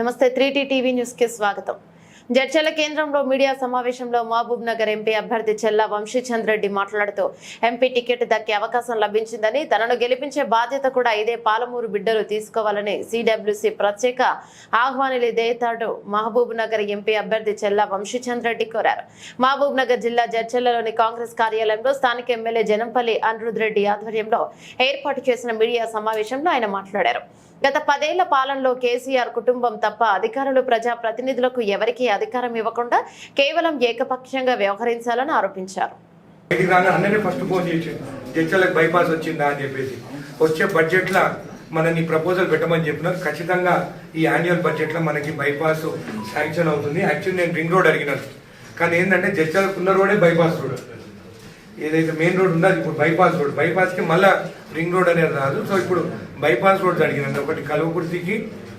నమస్తే 3T TV news కి స్వాగతం. జడ్చర్ల కేంద్రంలో మీడియా సమావేశంలో మహబూబ్ నగర్ ఎంపీ అభ్యర్థి చెల్లా వంశీచంద్ర రెడ్డి మాట్లాడుతూ ఎంపీ టికెట్ దక్కే అవకాశం లభించిందని, తనను గెలిపించే బాధ్యత కూడా ఇదే పాలమూరు బిడ్డలు తీసుకోవాలని సిడబ్ల్యూసి ప్రత్యేక ఆహ్వానిలి దేతాడు మహబూబ్ నగర్ ఎంపీ అభ్యర్థి చెల్లా వంశీచంద్ర రెడ్డి కోరారు. మహబూబ్ నగర్ జిల్లా జడ్చర్లలోని కాంగ్రెస్ కార్యాలయంలో స్థానిక ఎమ్మెల్యే జనంపల్లి అనిరుద్ రెడ్డి ఆధ్వర్యంలో ఏర్పాటు చేసిన మీడియా సమావేశంలో ఆయన మాట్లాడారు. గత 10 ఏళ్ల పాలనలో కేసీఆర్ కుటుంబం తప్ప అధికారులు ప్రజాప్రతినిధులకు ఎవరికీ అధికారం ఇవ్వకుండా కేవలం ఏకపక్షంగా వ్యవహరించాలని ఆరోపించారు. బైపాస్ వచ్చిందా అని చెప్పేసి వచ్చే బడ్జెట్ లా మనని ప్రపోజల్ పెట్టమని చెప్పినారు. ఖచ్చితంగా ఈ యాన్యువల్ బడ్జెట్ లో మనకి బైపాస్ శాంక్షన్ అవుతుంది. యాక్చువల్లీ నేను రింగ్ రోడ్ అడిగినాను, కానీ ఏంటంటే జడ్చర్లకు ఉన్న రోడే బైపాస్ రోడ్. ఏదైతే మెయిన్ రోడ్ ఉందో అది ఇప్పుడు బైపాస్ రోడ్. బైపాస్ కి మళ్ళా రింగ్ రోడ్ అనేది రాదు. సో ఇప్పుడు బైపాస్ రోడ్స్ అడిగినాను. ఒకటి కల్వకుర్తికి,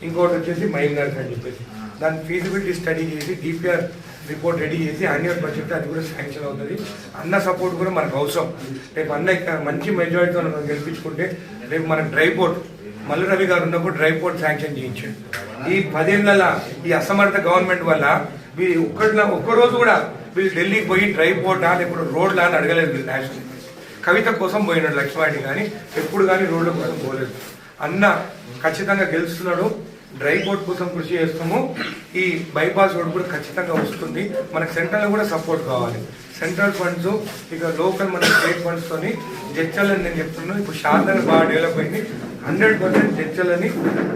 ఇంకోటి వచ్చేసి మైనర్స్ అని చెప్పేసి దాని ఫీజిబిలిటీ స్టడీ చేసి డిపిఆర్ రిపోర్ట్ రెడీ చేసి యాన్యువల్ బడ్జెట్ అది కూడా శాంక్షన్ అవుతుంది. అన్న సపోర్ట్ కూడా మనకు అవసరం. రేపు అన్న మంచి మెజారిటీతో మనం గెలిపించుకుంటే రేపు మనకు డ్రై పోర్ట్ మల్లు రవి గారు ఉన్నప్పుడు డ్రై పోర్ట్ శాంక్షన్ చేయించాడు. ఈ 10 ఏళ్ల ఈ అసమర్థ గవర్నమెంట్ వల్ల ఒక్కరోజు కూడా వీళ్ళు ఢిల్లీకి పోయి డ్రై పోర్టా లేకపోతే రోడ్లా అని అడగలేదు. వీళ్ళు నేషనల్ కవిత కోసం పోయినాడు లక్ష్మారెడ్డి, కానీ ఎప్పుడు కానీ రోడ్ల కోసం పోలేదు. అన్న ఖచ్చితంగా గెలుస్తున్నాడు. డ్రై పోర్ట్ కోసం కృషి చేస్తాము. ఈ బైపాస్ రోడ్ కూడా ఖచ్చితంగా వస్తుంది. మనకు సెంట్రల్ కూడా సపోర్ట్ కావాలి. సెంట్రల్ ఫండ్స్ ఇక లోకల్ మన స్టేట్ ఫండ్స్ తోని జడ్చర్లని నేను చెప్తున్నాను. ఇప్పుడు షార్నగర్ బాగా డెవలప్ అయింది. 100% జడ్చర్లని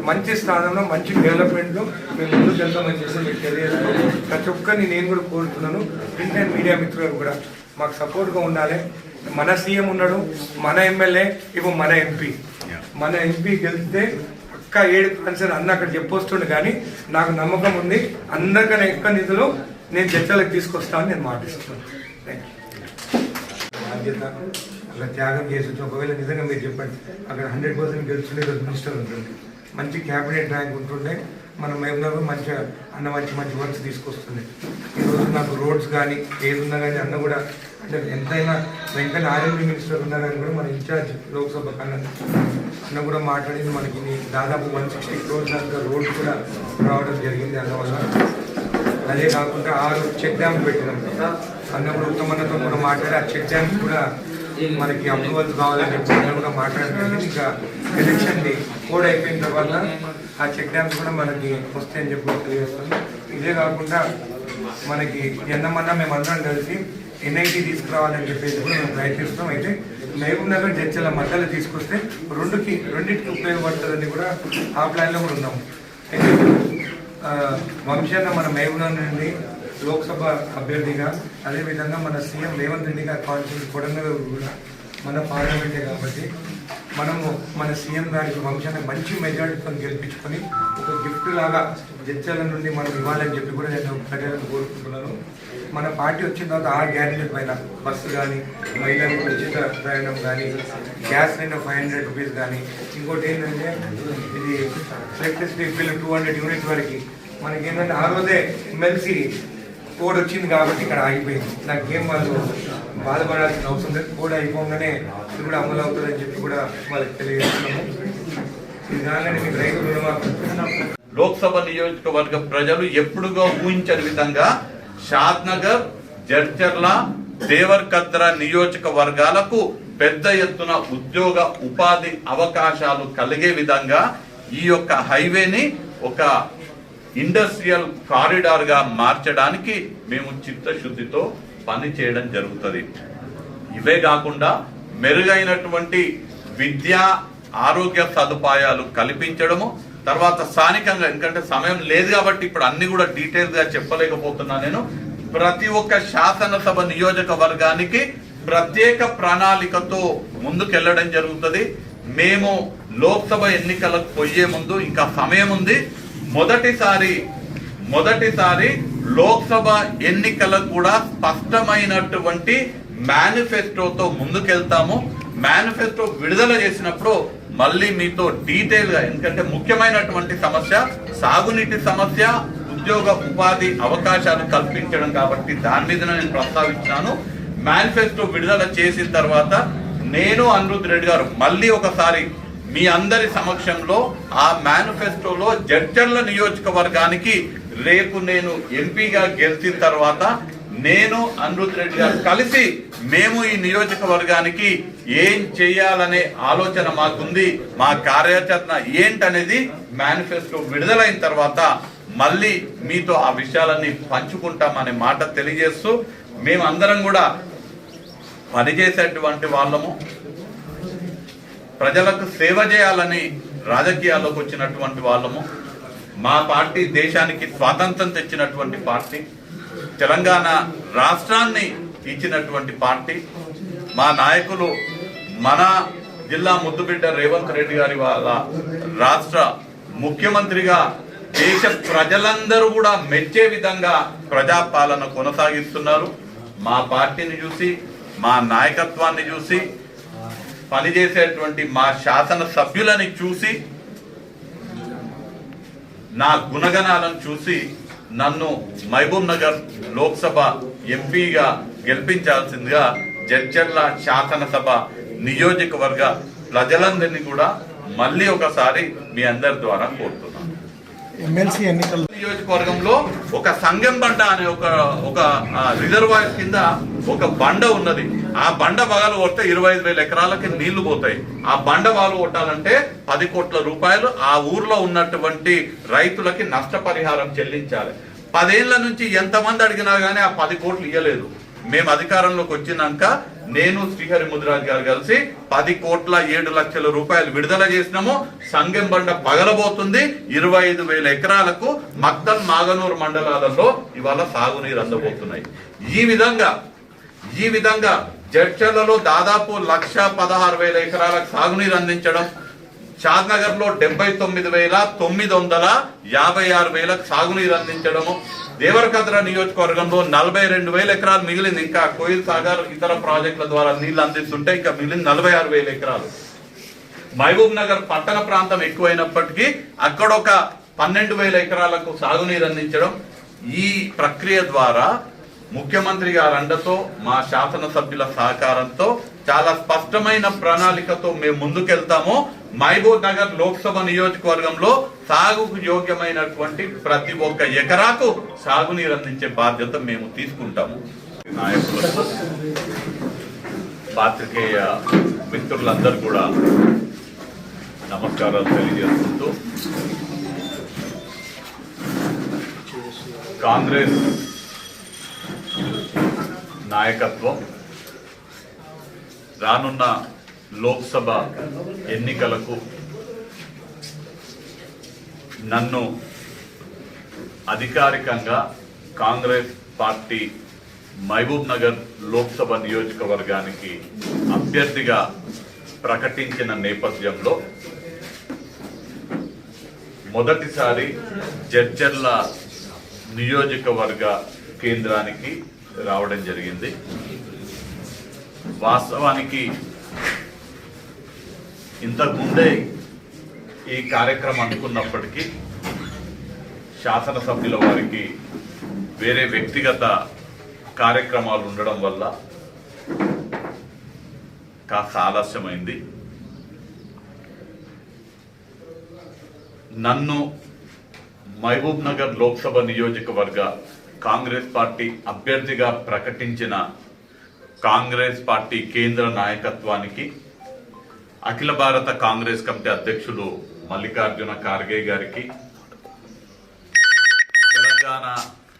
మంచి స్థానంలో మంచి డెవలప్మెంట్ మేము ముందుకు వెళ్తామని చెప్పి మీకు తెలియజేస్తాను. ప్రతి ఒక్కరిని నేను కూడా కోరుతున్నాను. ప్రింట్ అండ్ మీడియా మిత్రులు కూడా మాకు సపోర్ట్గా ఉండాలి. మన సీఎం ఉన్నాడు, మన ఎమ్మెల్యే, ఇప్పుడు మన ఎంపీ. మన ఎంపీ గెలిస్తే పక్క 7 కాన్సర్ అన్న అక్కడ చెప్పొస్తుండే, కానీ నాకు నమ్మకం ఉంది అందరికన్నా ఎక్కువ నిధులు నేను జడ్చర్లకు తీసుకొస్తామని నేను మాటిస్తున్నాను. బాధ్యత అలా త్యాగం చేసి ఒకవేళ నిజంగా మీరు చెప్పండి అక్కడ 100% గెలుచుండే మినిస్టర్ ఉంటుంది, మంచి క్యాబినెట్ ర్యాంక్ ఉంటుండే, మన మహబూబ్నగర్ మంచిగా అన్న మంచి వర్క్స్ తీసుకొస్తుంది. ఈరోజు నాకు రోడ్స్ కానీ ఏది ఉన్నా కానీ అన్న కూడా అంటే ఎంతైనా వెంకన్న ఆర్ఎంపీ మినిస్టర్ ఉన్నా కానీ కూడా మన ఇన్ఛార్జ్ లోక్సభ అన్న కూడా మాట్లాడింది. మనకి దాదాపు 160 crores దాకా రోడ్స్ కూడా రావడం జరిగింది అన్న వల్ల. అదే కాకుండా 6 చెక్ డ్యామ్స్ పెట్టినాం. అన్న కూడా ఉత్తమన్నతో కూడా మాట్లాడి ఆ చెక్ డ్యామ్స్ కూడా మనకి అప్రూవల్స్ కావాలని చెప్పి అన్న కూడా మాట్లాడలేదు. ఇంకా ఎలక్షన్ కోడ్ అయిపోయిన తర్వాత ఆ చెక్ డ్యామ్స్ కూడా మనకి వస్తాయని చెప్పి తెలియజేస్తాం. ఇదే కాకుండా మనకి ఎన్నమన్నా మేమందరం కలిసి ఎన్ఐటీ తీసుకురావాలని చెప్పేసి కూడా మేము ప్రయత్నిస్తాం. అయితే మహబూబ్ నగర్ జడ్చర్ల మధ్యలో తీసుకొస్తే రెండింటికి ఉపయోగపడుతుందని కూడా ఆ ప్లాన్లో కూడా ఉన్నాము. అయితే వంశన్న మన మహబూబ్ నగర్ నుండి లోక్సభ అభ్యర్థిగా, అదేవిధంగా మన సీఎం రేవంత్ రెడ్డి గారి కాన్స్టిట్యూన్సీ కొడంగల్ కూడా మన పార్లమెంటే కాబట్టి మనము మన సీఎం గారికి వంశాన్ని మంచి మెజారిటీతో గెలిపించుకొని ఒక గిఫ్ట్ లాగా జడ్చర్ల నుండి మనం ఇవ్వాలని చెప్పి కూడా నేను ప్రజలను కోరుకుంటున్నాను. మన పార్టీ వచ్చిన తర్వాత 6 గ్యారెంటీల పైన బస్సు కానీ, మహిళలకు ఉచిత ప్రయాణం కానీ, గ్యాస్ సిలిండర్ 500 రూపీస్ కానీ, ఇంకోటి ఏంటంటే ఇది ఎలక్ట్రిసిటీ బిల్ 200 యూనిట్స్ వరకు మనకి ఏంటంటే ఆ రోజే ఎమ్మెల్సీ కోడ్ వచ్చింది కాబట్టి ఇక్కడ ఆగిపోయింది. నాకేం వాళ్ళు బాధపడాల్సిన అవసరం లేదు. కోడ్ అయిపోగానే ఇది కూడా అమలు అవుతుందని చెప్పి కూడా వాళ్ళకి తెలియజేస్తున్నాము. ఇది కాగానే మీకు రైతు రుణమాఫీ. లోక్సభ నియోజకవర్గ ప్రజలు ఎప్పుడుగా ఊహించని విధంగా షాద్నగర్, జడ్చర్ల, దేవరకద్ర నియోజకవర్గాలకు పెద్ద ఎత్తున ఉద్యోగ ఉపాధి అవకాశాలు కలిగే విధంగా ఈ యొక్క హైవేని ఒక ఇండస్ట్రియల్ కారిడార్ గా మార్చడానికి మేము చిత్తశుద్ధితో పని చేయడం జరుగుతుంది. ఇవే కాకుండా మెరుగైనటువంటి విద్యా ఆరోగ్య సదుపాయాలు కల్పించడము, తర్వాత స్థానికంగా, ఎందుకంటే సమయం లేదు కాబట్టి ఇప్పుడు అన్ని కూడా డీటెయిల్ గా చెప్పలేకపోతున్నా నేను, ప్రతి ఒక్క శాసనసభ నియోజకవర్గానికి ప్రత్యేక ప్రణాళికతో ముందుకెళ్లడం జరుగుతుంది. మేము లోక్సభ ఎన్నికలకు పోయే ముందు ఇంకా సమయం ఉంది. మొదటిసారి లోక్సభ ఎన్నికలకు కూడా స్పష్టమైనటువంటి మేనిఫెస్టోతో ముందుకెళ్తాము. మేనిఫెస్టో విడుదల చేసినప్పుడు మళ్ళీ మీతో డీటెయిల్ గా, ఎందుకంటే ముఖ్యమైనటువంటి సమస్య సాగునీటి సమస్య, ఉద్యోగ ఉపాధి అవకాశాలు కల్పించడం కాబట్టి దాని మీద నేను ప్రస్తావించాను. మేనిఫెస్టో విడుదల చేసిన తర్వాత నేను అనిరుద్ రెడ్డి గారు మళ్ళీ ఒకసారి మీ అందరి సమక్షంలో ఆ మేనిఫెస్టోలో జడ్చర్ల నియోజకవర్గానికి రేపు నేను ఎంపీగా గెలిచిన తర్వాత నేను అనిరుద్ రెడ్డి గారు కలిసి మేము ఈ నియోజకవర్గానికి ఏం చేయాలనే ఆలోచన మాకుంది, మా కార్యాచరణ ఏంటనేది మేనిఫెస్టో విడుదలైన తర్వాత మళ్ళీ మీతో ఆ విషయాలన్నీ పంచుకుంటామనే మాట తెలియజేస్తూ, మేమందరం కూడా పనిచేసేటువంటి వాళ్ళము, ప్రజలకు సేవ చేయాలని రాజకీయాల్లోకి వచ్చినటువంటి వాళ్ళము. మా పార్టీ దేశానికి స్వాతంత్రం తెచ్చినటువంటి పార్టీ, తెలంగాణ రాష్ట్రాన్ని ఇచ్చినటువంటి పార్టీ. మా నాయకులు మన జిల్లా ముద్దుబిడ్డ రేవంత్ రెడ్డి గారి వాళ్ళ రాష్ట్ర ముఖ్యమంత్రిగా దేశ ప్రజలందరూ కూడా మెచ్చే విధంగా ప్రజాపాలన కొనసాగిస్తున్నారు. మా పార్టీని చూసి, మా నాయకత్వాన్ని చూసి, పనిచేసేటువంటి మా శాసన సభ్యులని చూసి, నా గుణగణాలను చూసి నన్ను మహబూబ్ నగర్ లోక్సభ ఎంపీగా గెలిపించాల్సిందిగా జడ్చర్ల శాసనసభ నియోజకవర్గ ప్రజలందరినీ కూడా మళ్ళీ ఒకసారి మీ అందరి ద్వారా కోరుతున్నాను. ఎమ్మెల్సీ ఎన్నికల నియోజకవర్గంలో ఒక సంగం బండ అనే ఒక రిజర్వాయర్ కింద ఒక బండ ఉన్నది. ఆ బండ పగలు కొడితే 25,000 ఎకరాలకి నీళ్లు పోతాయి. ఆ బండ వాళ్ళు కొట్టాలంటే 10 కోట్ల రూపాయలు ఆ ఊర్లో ఉన్నటువంటి రైతులకి నష్టపరిహారం చెల్లించాలి. 10 ఏళ్ల నుంచి ఎంతమంది అడిగినా గానీ ఆ 10 కోట్లు ఇవ్వలేదు. మేము అధికారంలోకి వచ్చినాక నేను శ్రీహరి ముదిరాజ్ గారు కలిసి 10,07,00,000 రూపాయలు విడుదల చేసినాము. సంగం బండ పగలబోతుంది. 25,000 ఎకరాలకు మక్తల్ మాగనూరు మండలాలలో ఇవాళ సాగునీరు అందబోతున్నాయి. ఈ విధంగా జడ్చర్లలో దాదాపు 1,16,000 ఎకరాలకు సాగునీరు అందించడం, షాద్నగర్ లో 79,956 సాగునీరు అందించడము, దేవరకద్ర నియోజకవర్గంలో 42,000 ఎకరాలు మిగిలింది. ఇంకా కోయిల్ సాగర్ ఇతర ప్రాజెక్టుల ద్వారా నీళ్లు అందిస్తుంటే ఇంకా మిగిలింది 46,000 ఎకరాలు. మహబూబ్ నగర్ పట్టణ ప్రాంతం ఎక్కువైనప్పటికీ అక్కడ ఒక 12,000 ఎకరాలకు సాగునీరు అందించడం. ఈ ప్రక్రియ ద్వారా ముఖ్యమంత్రి గారి అండతో, మా శాసనసభ్యుల సహకారంతో చాలా స్పష్టమైన ప్రణాళికతో మేము ముందుకెళ్తాము. మహబూబ్ నగర్ లోక్సభ నియోజకవర్గంలో సాగుకు యోగ్యమైనటువంటి ప్రతి ఒక్క ఎకరాకు సాగునీరు అందించే బాధ్యత మేము తీసుకుంటాము. నాయకులకు, పాత్రికేయ మిత్రులందరూ కూడా నమస్కారాలు తెలియజేసుకుంటూ, కాంగ్రెస్ నాయకత్వం రానున్న లోక్సభ ఎన్నికలకు నన్ను అధికారికంగా కాంగ్రెస్ పార్టీ మహబూబ్ నగర్ లోక్సభ నియోజకవర్గానికి అభ్యర్థిగా ప్రకటించిన నేపథ్యంలో మొదటిసారి జడ్చర్ల నియోజకవర్గ కేంద్రానికి రావడం జరిగింది. వాస్తవానికి ఇంతకుముందే ఈ కార్యక్రమం అనుకున్నప్పటికీ శాసనసభ్యుల వారికి వేరే వ్యక్తిగత కార్యక్రమాలు ఉండడం వల్ల కాస్త ఆలస్యమైంది. నన్ను మహబూబ్ నగర్ లోక్సభ నియోజకవర్గ కాంగ్రెస్ పార్టీ అభ్యర్థిగా ప్రకటించిన కాంగ్రెస్ పార్టీ కేంద్ర నాయకత్వానికి, అఖిల భారత కాంగ్రెస్ కమిటీ అధ్యక్షులు మల్లికార్జున ఖార్గే గారికి, తెలంగాణ